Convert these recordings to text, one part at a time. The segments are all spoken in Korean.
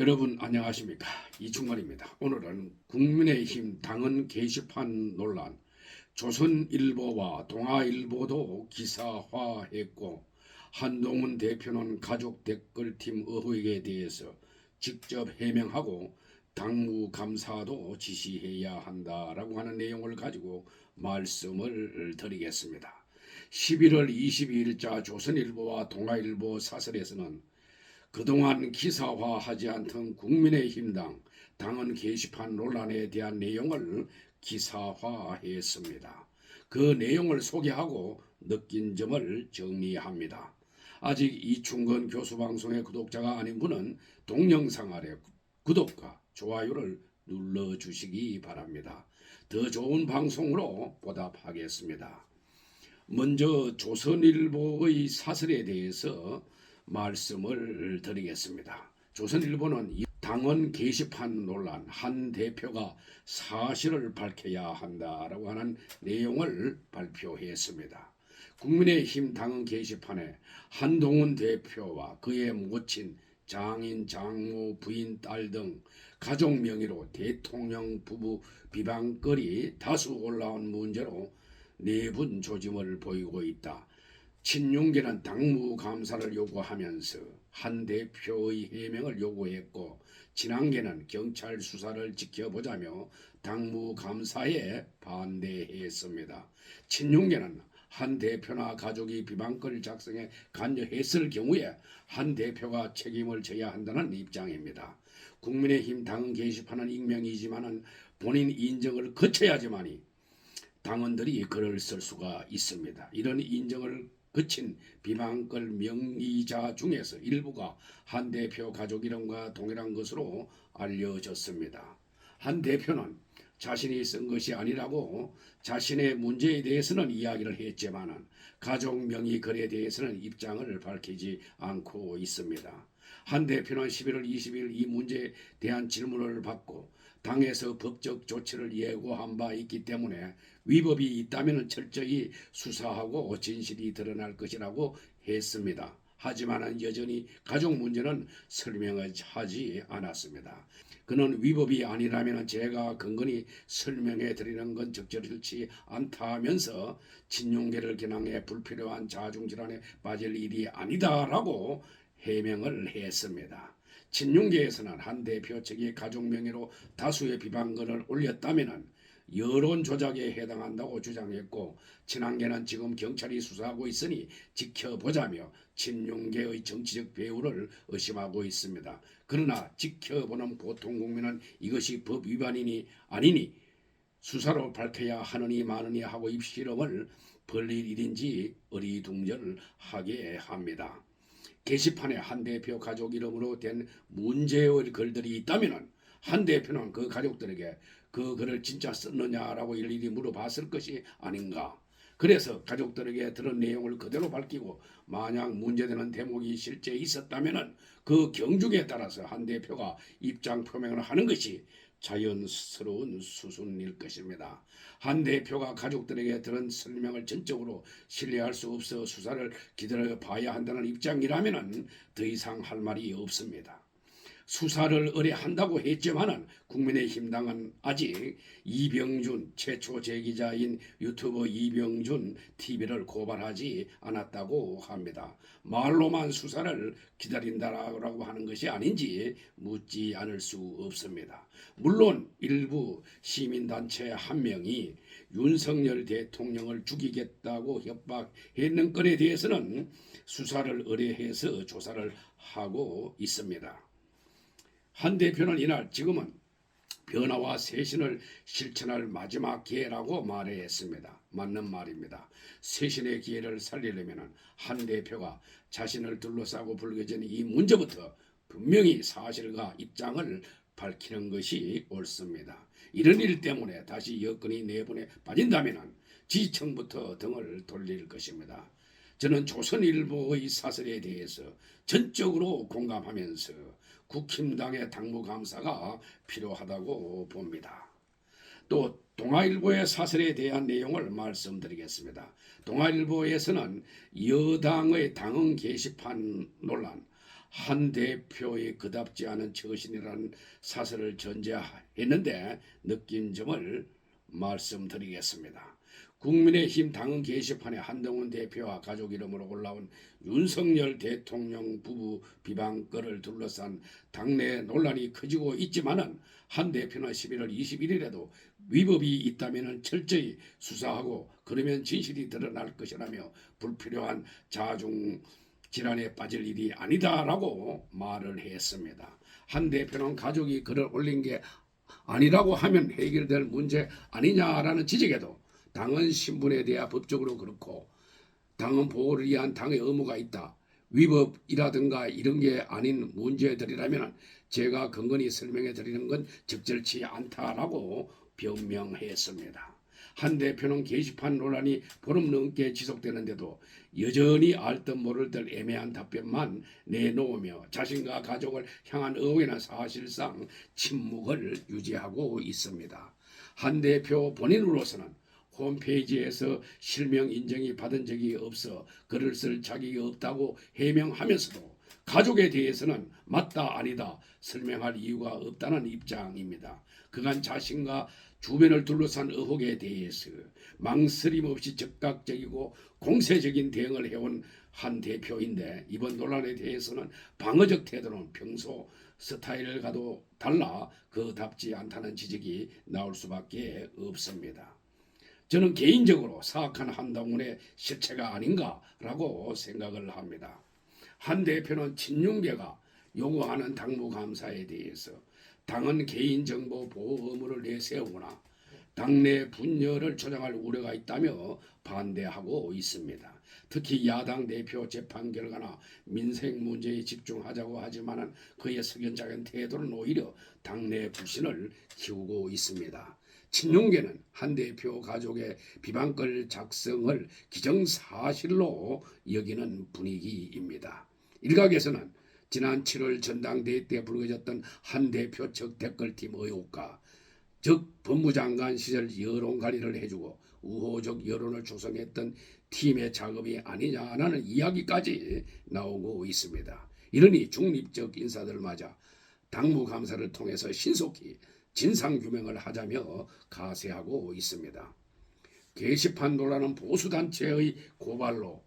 여러분 안녕하십니까? 이충만입니다. 오늘은 국민의힘 당헌 게시판 논란, 조선일보와 동아일보도 기사화했고 한동훈 대표는 가족 댓글팀 의혹에 대해서 직접 해명하고 당무감사도 지시해야 한다라고 하는 내용을 가지고 말씀을 드리겠습니다. 11월 22일자 조선일보와 동아일보 사설에서는 그동안 기사화하지 않던 국민의힘당 당헌 게시판 논란에 대한 내용을 기사화했습니다. 그 내용을 소개하고 느낀 점을 정리합니다. 아직 이충건 교수방송의 구독자가 아닌 분은 동영상 아래 구독과 좋아요를 눌러주시기 바랍니다. 더 좋은 방송으로 보답하겠습니다. 먼저 조선일보의 사설에 대해서 말씀을 드리겠습니다. 조선일보는 당헌 게시판 논란, 한 대표가 사실을 밝혀야 한다라고 하는 내용을 발표했습니다. 국민의힘 당헌 게시판에 한동훈 대표와 그의 모친, 장인, 장모, 부인, 딸 등 가족 명의로 대통령 부부 비방글이 다수 올라온 문제로 내분 조짐을 보이고 있다. 친윤계는 당무감사를 요구하면서 한 대표의 해명을 요구했고, 친한계는 경찰 수사를 지켜보자며 당무감사에 반대했습니다. 친윤계는 한 대표나 가족이 비방글을 작성해 관여했을 경우에 한 대표가 책임을 져야 한다는 입장입니다. 국민의힘 당헌 게시판은 익명이지만 본인 인정을 거쳐야지만이 당원들이 글을 쓸 수가 있습니다. 이런 인정을 거친 비방글 명의자 중에서 일부가 한 대표 가족 이름과 동일한 것으로 알려졌습니다. 한 대표는 자신이 쓴 것이 아니라고 자신의 문제에 대해서는 이야기를 했지만 가족 명의 글에 대해서는 입장을 밝히지 않고 있습니다. 한 대표는 11월 20일 이 문제에 대한 질문을 받고 당에서 법적 조치를 예고한 바 있기 때문에 위법이 있다면 철저히 수사하고 진실이 드러날 것이라고 했습니다. 하지만 여전히 가족 문제는 설명하지 않았습니다. 그는 위법이 아니라면 제가 근거히 설명해 드리는 건 적절치 않다면서 친윤계를 겨냥해 불필요한 자중질환에 빠질 일이 아니다라고 해명을 했습니다. 친윤계에서는 한 대표 측이 가족 명의로 다수의 비방글을 올렸다면 여론 조작에 해당한다고 주장했고, 친한계는 지금 경찰이 수사하고 있으니 지켜보자며 친윤계의 정치적 배후를 의심하고 있습니다. 그러나 지켜보는 보통 국민은 이것이 법 위반이니 아니니 수사로 밝혀야 하느니 하고 입실험을 벌릴 일인지 어리둥절하게 합니다. 게시판에 한 대표 가족 이름으로 된 문제의 글들이 있다면 한 대표는 그 가족들에게 그 글을 진짜 썼느냐라고 일일이 물어봤을 것이 아닌가. 그래서 가족들에게 들은 내용을 그대로 밝히고 만약 문제되는 대목이 실제 있었다면 그 경중에 따라서 한 대표가 입장 표명을 하는 것이 자연스러운 수순일 것입니다. 한 대표가 가족들에게 들은 설명을 전적으로 신뢰할 수 없어 수사를 기다려 봐야 한다는 입장이라면 더 이상 할 말이 없습니다. 수사를 의뢰한다고 했지만은 국민의힘당은 아직 이병준, 최초 제기자인 유튜버 이병준 TV를 고발하지 않았다고 합니다. 말로만 수사를 기다린다라고 하는 것이 아닌지 묻지 않을 수 없습니다. 물론 일부 시민단체 한 명이 윤석열 대통령을 죽이겠다고 협박했는 건에 대해서는 수사를 의뢰해서 조사를 하고 있습니다. 한 대표는 이날 지금은 변화와 쇄신을 실천할 마지막 기회라고 말했습니다. 맞는 말입니다. 쇄신의 기회를 살리려면 한 대표가 자신을 둘러싸고 불거진 이 문제부터 분명히 사실과 입장을 밝히는 것이 옳습니다. 이런 일 때문에 다시 여건이 내분에 빠진다면 지지층부터 등을 돌릴 것입니다. 저는 조선일보의 사설에 대해서 전적으로 공감하면서 국힘당의 당무감사가 필요하다고 봅니다. 또 동아일보의 사설에 대한 내용을 말씀드리겠습니다. 동아일보에서는 여당의 당헌 게시판 논란, 한 대표의 그답지 않은 처신이라는 사설을 전제했는데 느낀 점을 말씀드리겠습니다. 국민의힘 당헌 게시판에 한동훈 대표와 가족 이름으로 올라온 윤석열 대통령 부부 비방글을 둘러싼 당내 논란이 커지고 있지만은 한 대표는 11월 21일에도 위법이 있다면 철저히 수사하고 그러면 진실이 드러날 것이라며 불필요한 자중 질환에 빠질 일이 아니다라고 말을 했습니다. 한 대표는 가족이 글을 올린 게 아니라고 하면 해결될 문제 아니냐라는 지적에도 당헌 신분에 대해 법적으로 그렇고 당헌 보호를 위한 당의 의무가 있다. 위법이라든가 이런 게 아닌 문제들이라면 제가 근거히 설명해 드리는 건 적절치 않다라고 변명했습니다. 한 대표는 게시판 논란이 보름 넘게 지속되는데도 여전히 알듯 모를 듯 애매한 답변만 내놓으며 자신과 가족을 향한 의혹에는 사실상 침묵을 유지하고 있습니다. 한 대표 본인으로서는 홈페이지에서 실명 인정이 받은 적이 없어 글을 쓸 자격이 없다고 해명하면서도 가족에 대해서는 맞다 아니다 설명할 이유가 없다는 입장입니다. 그간 자신과 주변을 둘러싼 의혹에 대해서 망설임 없이 적극적이고 공세적인 대응을 해온 한 대표인데 이번 논란에 대해서는 방어적 태도는 평소 스타일과도 달라 그답지 않다는 지적이 나올 수밖에 없습니다. 저는 개인적으로 사악한 한동훈의 실체가 아닌가라고 생각을 합니다. 한 대표는 친윤계가 요구하는 당무감사에 대해서 당헌 개인정보 보호 의무를 내세우거나 당내 분열을 조장할 우려가 있다며 반대하고 있습니다. 특히 야당 대표 재판 결과나 민생 문제에 집중하자고 하지만 그의 석연찮은 태도는 오히려 당내 불신을 키우고 있습니다. 친윤계는 한 대표 가족의 비방글 작성을 기정사실로 여기는 분위기입니다. 일각에서는 지난 7월 전당대회 때 불거졌던 한 대표 측 댓글팀 의혹과 즉 법무장관 시절 여론관리를 해주고 우호적 여론을 조성했던 팀의 작업이 아니냐라는 이야기까지 나오고 있습니다. 이러니 중립적 인사들을 맞아 당무감사를 통해서 신속히 진상규명을 하자며 가세하고 있습니다. 게시판 논란은 보수단체의 고발로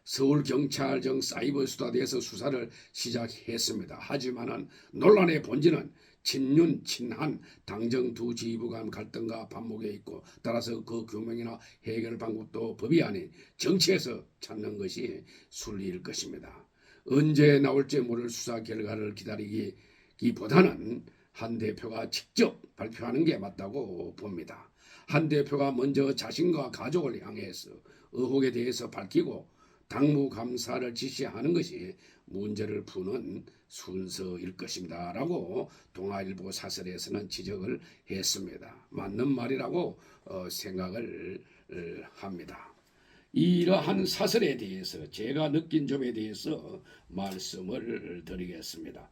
서울경찰청 사이버수사대에서 수사를 시작했습니다. 하지만 논란의 본질은 친윤, 친한, 당정 두 지휘부 간 갈등과 반목에 있고 따라서 그 규명이나 해결 방법도 법이 아닌 정치에서 찾는 것이 순리일 것입니다. 언제 나올지 모를 수사 결과를 기다리기보다는 한 대표가 직접 발표하는 게 맞다고 봅니다. 한 대표가 먼저 자신과 가족을 향해서 의혹에 대해서 밝히고 당무감사를 지시하는 것이 문제를 푸는 순서일 것입니다. 라고 동아일보 사설에서는 지적을 했습니다. 맞는 말이라고 생각을 합니다. 이러한 사설에 대해서 제가 느낀 점에 대해서 말씀을 드리겠습니다.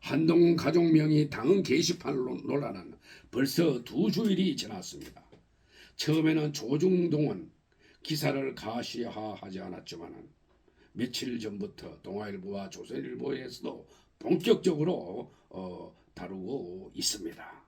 한동훈 가족명의 당헌 게시판 논란은 벌써 2주일이 지났습니다. 처음에는 조중동은 기사를 가시화하지 않았지만 며칠 전부터 동아일보와 조선일보에서도 본격적으로 다루고 있습니다.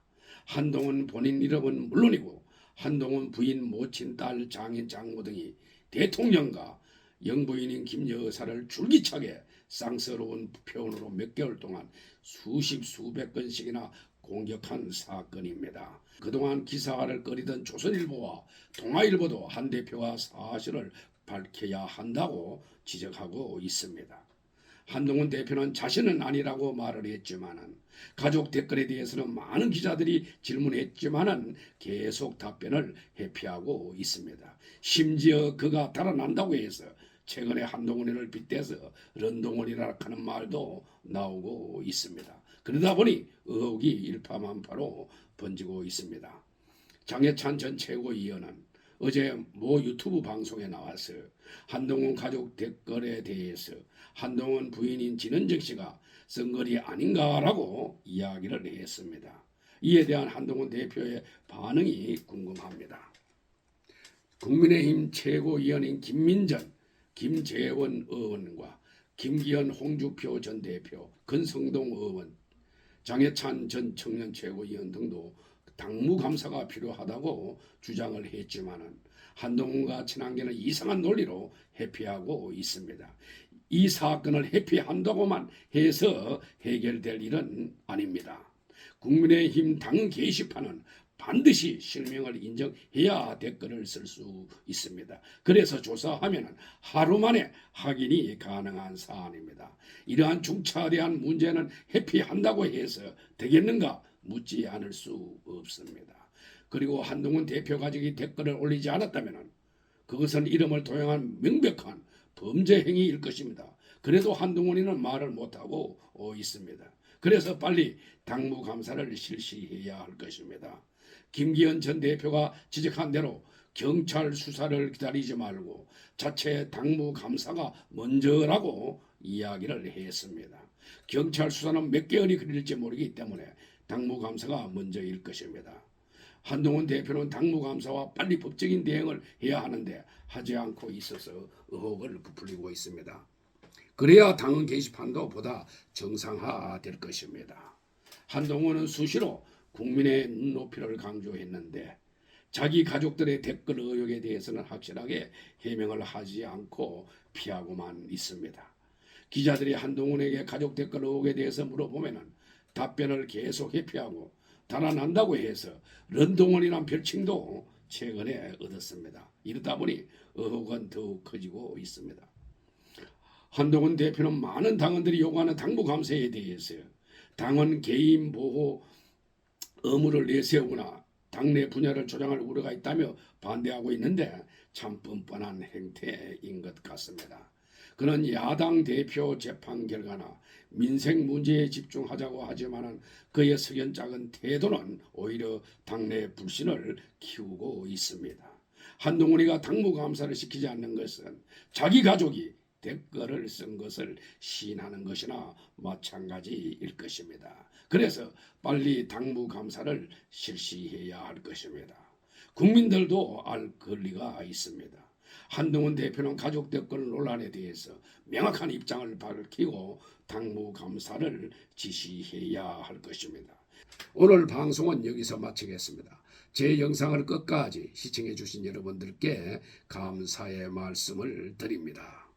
한동훈 본인 이름은 물론이고 한동훈 부인 모친 딸 장인 장모 등이 대통령과 영부인인 김 여사를 줄기차게 쌍스러운 표현으로 몇 개월 동안 수백 건씩이나 공격한 사건입니다. 그동안 기사화를 꺼리던 조선일보와 동아일보도 한 대표가 사실을 밝혀야 한다고 지적하고 있습니다. 한동훈 대표는 자신은 아니라고 말을 했지만은 가족 댓글에 대해서는 많은 기자들이 질문했지만은 계속 답변을 회피하고 있습니다. 심지어 그가 달아난다고 해서 최근에 한동훈을 빗대서 런동훈이라 하는 말도 나오고 있습니다. 그러다 보니 의혹이 일파만파로 번지고 있습니다. 장해찬 전 최고위원은 어제 모 유튜브 방송에 나와서 한동훈 가족 댓글에 대해서 한동훈 부인인 진은정 씨가 쓴 글이 아닌가라고 이야기를 했습니다. 이에 대한 한동훈 대표의 반응이 궁금합니다. 국민의힘 최고위원인 김민전, 김재원 의원과 김기현 홍주표 전 대표, 권성동 의원, 장해찬 전 청년 최고위원 등도 당무감사가 필요하다고 주장을 했지만은 한동훈과 친한계는 이상한 논리로 회피하고 있습니다. 이 사건을 회피한다고만 해서 해결될 일은 아닙니다. 국민의힘 당 게시판은 반드시 실명을 인정해야 댓글을 쓸 수 있습니다. 그래서 조사하면 하루 만에 확인이 가능한 사안입니다. 이러한 중차대한 문제는 회피한다고 해서 되겠는가 묻지 않을 수 없습니다. 그리고 한동훈 대표 가족이 댓글을 올리지 않았다면 그것은 이름을 도용한 명백한 범죄 행위일 것입니다. 그래도 한동훈이는 말을 못하고 있습니다. 그래서 빨리 당무감사를 실시해야 할 것입니다. 김기현 전 대표가 지적한 대로 경찰 수사를 기다리지 말고 자체 당무감사가 먼저라고 이야기를 했습니다. 경찰 수사는 몇 개월이 걸릴지 모르기 때문에 당무감사가 먼저일 것입니다. 한동훈 대표는 당무감사와 빨리 법적인 대응을 해야 하는데 하지 않고 있어서 의혹을 부풀리고 있습니다. 그래야 당헌 게시판도 보다 정상화될 것입니다. 한동훈은 수시로 국민의 눈높이를 강조했는데 자기 가족들의 댓글 의혹에 대해서는 확실하게 해명을 하지 않고 피하고만 있습니다. 기자들이 한동훈에게 가족 댓글 의혹에 대해서 물어보면 답변을 계속 회피하고 달아난다고 해서 런동원이란 별칭도 최근에 얻었습니다. 이러다 보니 의혹은 더욱 커지고 있습니다. 한동훈 대표는 많은 당원들이 요구하는 당무감사에 대해서 당원 개인 보호 의무를 내세우거나 당내 분야를 조장할 우려가 있다며 반대하고 있는데 참 뻔뻔한 행태인 것 같습니다. 그는 야당 대표 재판 결과나 민생 문제에 집중하자고 하지만 그의 석연작은 태도는 오히려 당내 불신을 키우고 있습니다. 한동훈이가 당무감사를 시키지 않는 것은 자기 가족이 댓글을 쓴 것을 시인하는 것이나 마찬가지일 것입니다. 그래서 빨리 당무감사를 실시해야 할 것입니다. 국민들도 알 권리가 있습니다. 한동훈 대표는 가족 댓글 논란에 대해서 명확한 입장을 밝히고 당무감사를 지시해야 할 것입니다. 오늘 방송은 여기서 마치겠습니다. 제 영상을 끝까지 시청해 주신 여러분들께 감사의 말씀을 드립니다.